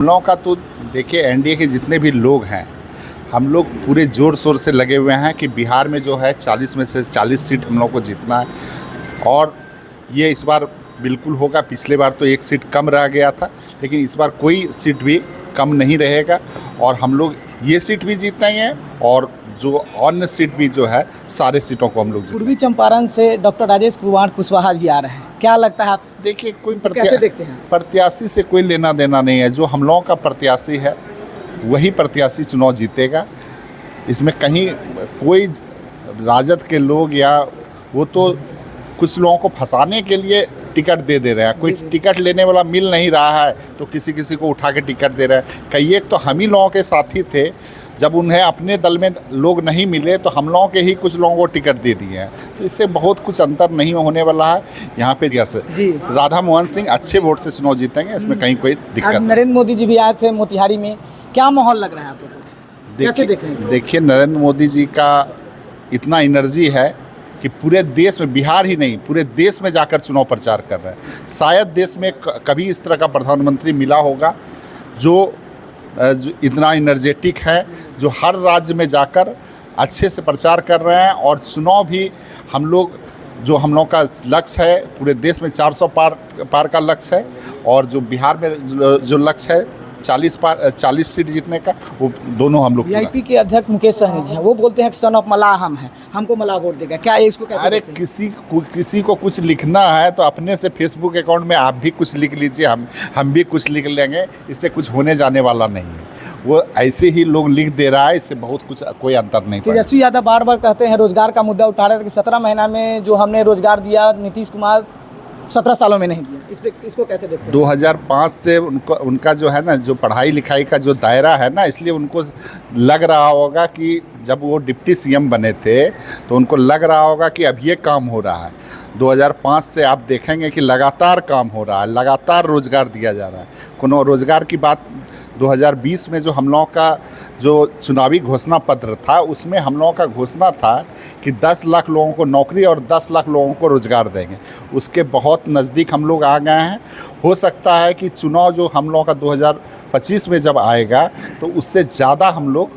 हम लोगों का तो देखिए, एनडीए के जितने भी लोग हैं, हम लोग पूरे ज़ोर शोर से लगे हुए हैं कि बिहार में जो है 40 में से 40 सीट हम लोग को जीतना है। और ये इस बार बिल्कुल होगा। पिछले बार तो एक सीट कम रह गया था, लेकिन इस बार कोई सीट भी कम नहीं रहेगा और हम लोग ये सीट भी जीतना ही है और जो अन्य सीट भी जो है सारे सीटों को हम लोग जीतना। पूर्वी चंपारण से डॉक्टर राजेश कुशवाहा जी आ रहे हैं, क्या लगता है आप? देखिए, कोई कैसे देखते हैं? प्रत्याशी से कोई लेना देना नहीं है। जो हम लोगों का प्रत्याशी है वही प्रत्याशी चुनाव जीतेगा। इसमें कहीं कोई राजद के लोग या वो तो कुछ लोगों को फंसाने के लिए टिकट दे रहे हैं। कोई टिकट लेने वाला मिल नहीं रहा है तो किसी को उठा के टिकट दे रहे हैं। कई एक तो हम ही लोगों के साथी थे, जब उन्हें अपने दल में लोग नहीं मिले तो हम लोगों के ही कुछ लोगों को टिकट दे दिए हैं। तो इससे बहुत कुछ अंतर नहीं होने वाला है। यहाँ पे जैसे राधा मोहन सिंह अच्छे वोट से चुनाव जीतेंगे, इसमें कहीं कोई दिक्कत नहीं। नरेंद्र मोदी जी भी आए थे मोतिहारी में, क्या माहौल लग रहा है आप लोगों को? कैसे देख रहे हैं? देखिए, नरेंद्र मोदी जी का इतना एनर्जी है कि पूरे देश में, बिहार ही नहीं पूरे देश में जाकर चुनाव प्रचार कर रहे हैं। शायद देश में कभी इस तरह का प्रधानमंत्री मिला होगा जो इतना एनर्जेटिक है, जो हर राज्य में जाकर अच्छे से प्रचार कर रहे हैं। और चुनाव भी हम लोग का लक्ष्य है, पूरे देश में 400 पार का लक्ष्य है और जो बिहार में जो लक्ष्य है 40 सीट जीतने का, वो दोनों हम लोग। वीआईपी के अध्यक्ष मुकेश सहनी जी हैं, वो बोलते हैं कि सन ऑफ मलाह हम हैं, हमको मलाह वोट देगा। क्या इसको कैसे? अरे किसी को कुछ लिखना है तो अपने से फेसबुक अकाउंट में आप भी कुछ लिख लीजिए, हम भी कुछ लिख लेंगे। इससे कुछ होने जाने वाला नहीं है। वो ऐसे ही लोग लिख दे रहा है, इससे बहुत कुछ कोई अंतर नहीं पड़ेगा। तेजस्वी यादव बार बार कहते हैं, रोजगार का मुद्दा उठा रहे थे कि 17 महीना में जो हमने रोजगार दिया, नीतीश कुमार 17 सालों में नहीं दिया। इसको कैसे देखते हैं? 2005 से उनका जो है ना, जो पढ़ाई लिखाई का जो दायरा है ना, इसलिए उनको लग रहा होगा कि जब वो डिप्टी सीएम बने थे तो उनको लग रहा होगा कि अब ये काम हो रहा है। 2005 से आप देखेंगे कि लगातार काम हो रहा है, लगातार रोज़गार दिया जा रहा है। कोनो रोज़गार की बात 2020 में जो हम लोगों का जो चुनावी घोषणा पत्र था, उसमें हम लोगों का घोषणा था कि 10 लाख लोगों को नौकरी और 10 लाख लोगों को रोज़गार देंगे। उसके बहुत नज़दीक हम लोग आ गए हैं। हो सकता है कि चुनाव जो हम लोगों का 2025 में जब आएगा तो उससे ज़्यादा हम लोग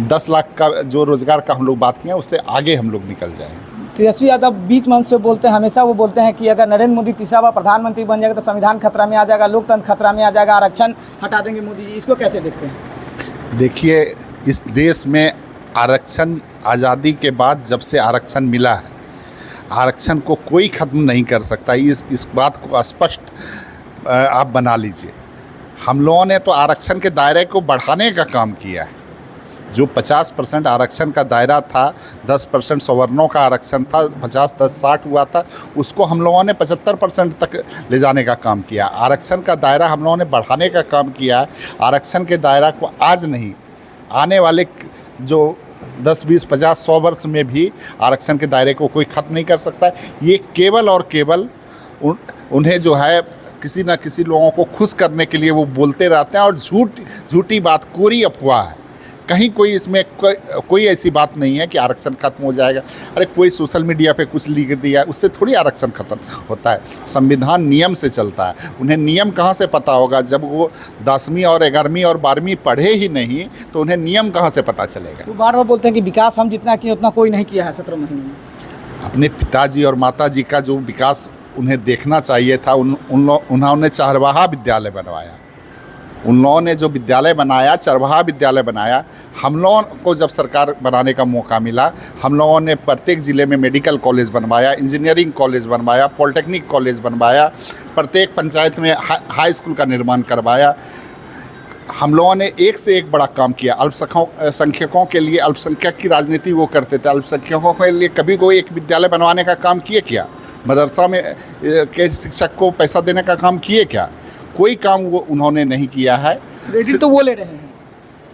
10 लाख का जो रोज़गार का हम लोग बात किए, उससे आगे हम लोग निकल जाएंगे। तेजस्वी यादव बीच मंच से बोलते हैं, हमेशा वो बोलते हैं कि अगर नरेंद्र मोदी तीसरा बार प्रधानमंत्री बन जाएगा तो संविधान खतरा में आ जाएगा, लोकतंत्र खतरा में आ जाएगा, आरक्षण हटा देंगे मोदी जी। इसको कैसे देखते हैं? देखिए, इस देश में आरक्षण आज़ादी के बाद जब से आरक्षण मिला है, आरक्षण को कोई ख़त्म नहीं कर सकता। इस बात को स्पष्ट आप बना लीजिए। हम लोगों ने तो आरक्षण के दायरे को बढ़ाने का काम किया है। जो 50% आरक्षण का दायरा था, 10% सवर्णों का आरक्षण था, 50-10-60 हुआ था, उसको हम लोगों ने 75% तक ले जाने का काम किया। आरक्षण का दायरा हम लोगों ने बढ़ाने का काम किया। आरक्षण के दायरा को आज नहीं, आने वाले जो 10, 20, 50, 100 वर्ष में भी आरक्षण के दायरे को कोई ख़त्म नहीं कर सकता है। ये केवल और केवल उन्हें जो है किसी न किसी लोगों को खुश करने के लिए वो बोलते रहते हैं और झूठी बात, कोरी अफवाह है। कहीं कोई इसमें कोई ऐसी बात नहीं है कि आरक्षण खत्म हो जाएगा। अरे कोई सोशल मीडिया पे कुछ लिख दिया, उससे थोड़ी आरक्षण खत्म होता है। संविधान नियम से चलता है। उन्हें नियम कहाँ से पता होगा? जब वो 10वीं और 11वीं और 12वीं पढ़े ही नहीं तो उन्हें नियम कहाँ से पता चलेगा? वो बार बार बोलते हैं कि विकास हम जितना किए उतना कोई नहीं किया है 17 महीने में। अपने पिताजी और माताजी का जो विकास उन्हें देखना चाहिए था, उन्होंने चरवाहा विद्यालय बनवाया। उन लोगों ने जो विद्यालय बनाया, चरवाहा विद्यालय बनाया। हम लोगों को जब सरकार बनाने का मौका मिला, हम लोगों ने प्रत्येक ज़िले में मेडिकल कॉलेज बनवाया, इंजीनियरिंग कॉलेज बनवाया, पॉलिटेक्निक कॉलेज बनवाया, प्रत्येक पंचायत में हाई स्कूल का निर्माण करवाया। हम लोगों ने एक से एक बड़ा काम किया। अल्पसंख्यकों के लिए, अल्पसंख्यक की राजनीति वो करते थे, अल्पसंख्यकों के लिए कभी कोई एक विद्यालय बनवाने का काम किए क्या? मदरसा में के शिक्षक को पैसा देने का काम किए क्या? कोई काम वो उन्होंने नहीं किया है। क्रेडिट तो वो ले रहे हैं।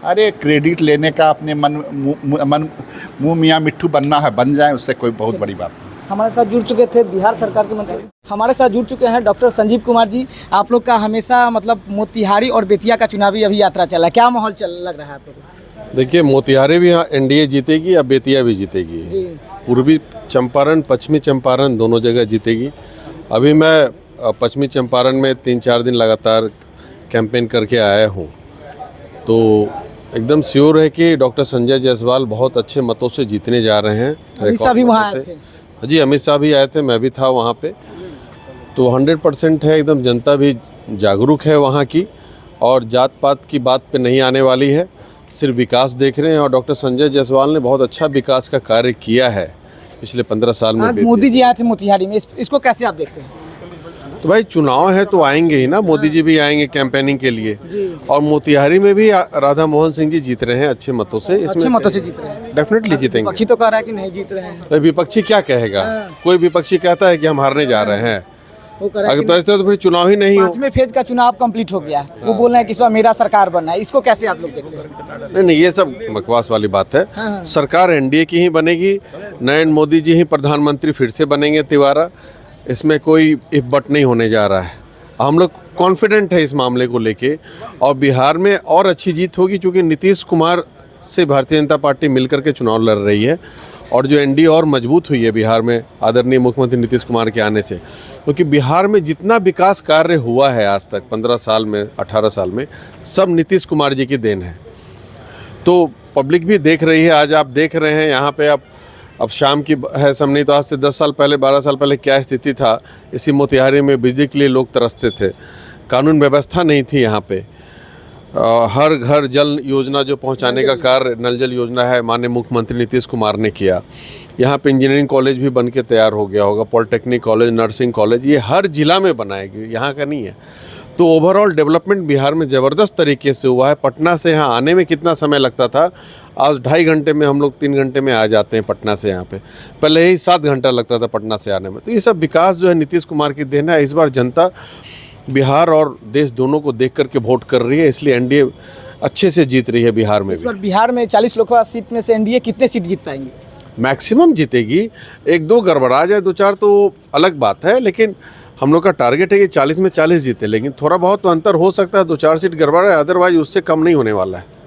अरे क्रेडिट लेने का अपने मुँह मियाँ मिट्ठू बनना है, बन जाए, उससे कोई बहुत बड़ी बात नहीं। हमारे साथ जुड़ चुके थे बिहार सरकार के मंत्री, हमारे साथ जुड़ चुके हैं डॉक्टर संजीव कुमार जी। आप लोग का हमेशा मतलब मोतिहारी और बेतिया का चुनावी अभी यात्रा चला है, क्या माहौल लग रहा है आप लोगों को? देखिए, मोतिहारी भी एनडीए जीतेगी, अब बेतिया भी जीतेगी। पूर्वी चंपारण, पश्चिमी चंपारण दोनों जगह जीतेगी। अभी मैं पश्चिमी चंपारण में 3-4 दिन लगातार कैंपेन करके आया हूँ, तो एकदम श्योर है कि डॉक्टर संजय जायसवाल बहुत अच्छे मतों से जीतने जा रहे हैं। अमित शाह भी वहाँ आए थे। जी, अमित शाह भी आए थे, मैं भी था वहाँ पे। तो 100% है, एकदम जनता भी जागरूक है वहाँ की, और जात पात की बात पे नहीं आने वाली है, सिर्फ विकास देख रहे हैं। और डॉक्टर संजय जायसवाल ने बहुत अच्छा विकास का कार्य किया है पिछले 15 साल में। आज मोदी जी आए थे मोतिहारी में, इसको कैसे आप देखते हैं? तो भाई चुनाव है तो आएंगे ही ना, मोदी जी भी आएंगे कैंपेनिंग के लिए। और मोतिहारी में भी राधा मोहन सिंह जी जीत रहे हैं अच्छे मतों से। अच्छे मतों से जीत रहे हैं, डेफिनेटली जीतेंगे। विपक्षी तो कह रहा है कि नहीं जीत रहे हैं। तो विपक्षी क्या कहेगा? कोई विपक्षी कहता है कि हम हारने जा रहे हैं? वो कह रहा है अगर तो ऐसे तो फिर चुनाव ही नहीं हो। 5वें फेज का चुनाव कंप्लीट हो गया, वो बोल रहे हैं कि इस बार मेरा सरकार बनना है। इसको कैसे आप लोग देखते हैं? नहीं, ये सब बकवास वाली बात है। सरकार एनडीए की ही बनेगी, नरेंद्र मोदी जी ही प्रधानमंत्री फिर से बनेंगे तिवारा। इसमें कोई इफ बट नहीं होने जा रहा है। हम लोग कॉन्फिडेंट है इस मामले को लेके, और बिहार में और अच्छी जीत होगी, क्योंकि नीतीश कुमार से भारतीय जनता पार्टी मिलकर के चुनाव लड़ रही है, और जो एनडीए और मजबूत हुई है बिहार में आदरणीय मुख्यमंत्री नीतीश कुमार के आने से। क्योंकि बिहार में जितना विकास कार्य हुआ है आज तक 15 साल में, 18 साल में, सब नीतीश कुमार जी की देन है। तो पब्लिक भी देख रही है। आज आप देख रहे हैं यहाँ पे, अब शाम की है समझ, तो आज से 10 साल पहले, 12 साल पहले क्या स्थिति था। इसी मोतिहारी में बिजली के लिए लोग तरसते थे, कानून व्यवस्था नहीं थी यहाँ पे। हर घर जल योजना जो पहुँचाने का कार्य, नल जल योजना है, माननीय मुख्यमंत्री नीतीश कुमार ने किया। यहाँ पे इंजीनियरिंग कॉलेज भी बन के तैयार हो गया होगा, पॉलिटेक्निक कॉलेज, नर्सिंग कॉलेज, ये हर जिला में बनाएगी, यहाँ का नहीं है। तो ओवरऑल डेवलपमेंट बिहार में ज़बरदस्त तरीके से हुआ है। पटना से यहाँ आने में कितना समय लगता था, आज 2.5 घंटे में हम लोग 3 घंटे में आ जाते हैं पटना से यहाँ पे। पहले ही 7 घंटा लगता था पटना से आने में। तो ये सब विकास जो है नीतीश कुमार की देन है। इस बार जनता बिहार और देश दोनों को देख करके वोट कर रही है, इसलिए एनडीए अच्छे से जीत रही है बिहार में इस भी। बार बिहार में 40 लोकसभा सीट में से एनडीए कितने सीट जीत पाएंगे? मैक्सिमम जीतेगी। 1-2 गड़बड़ा जाए, 2-4 तो अलग बात है, लेकिन हम लोग का टारगेट है कि 40 में 40 जीते। लेकिन थोड़ा बहुत तो अंतर हो सकता है, 2-4 सीट गड़बड़ा है, अदरवाइज उससे कम नहीं होने वाला है।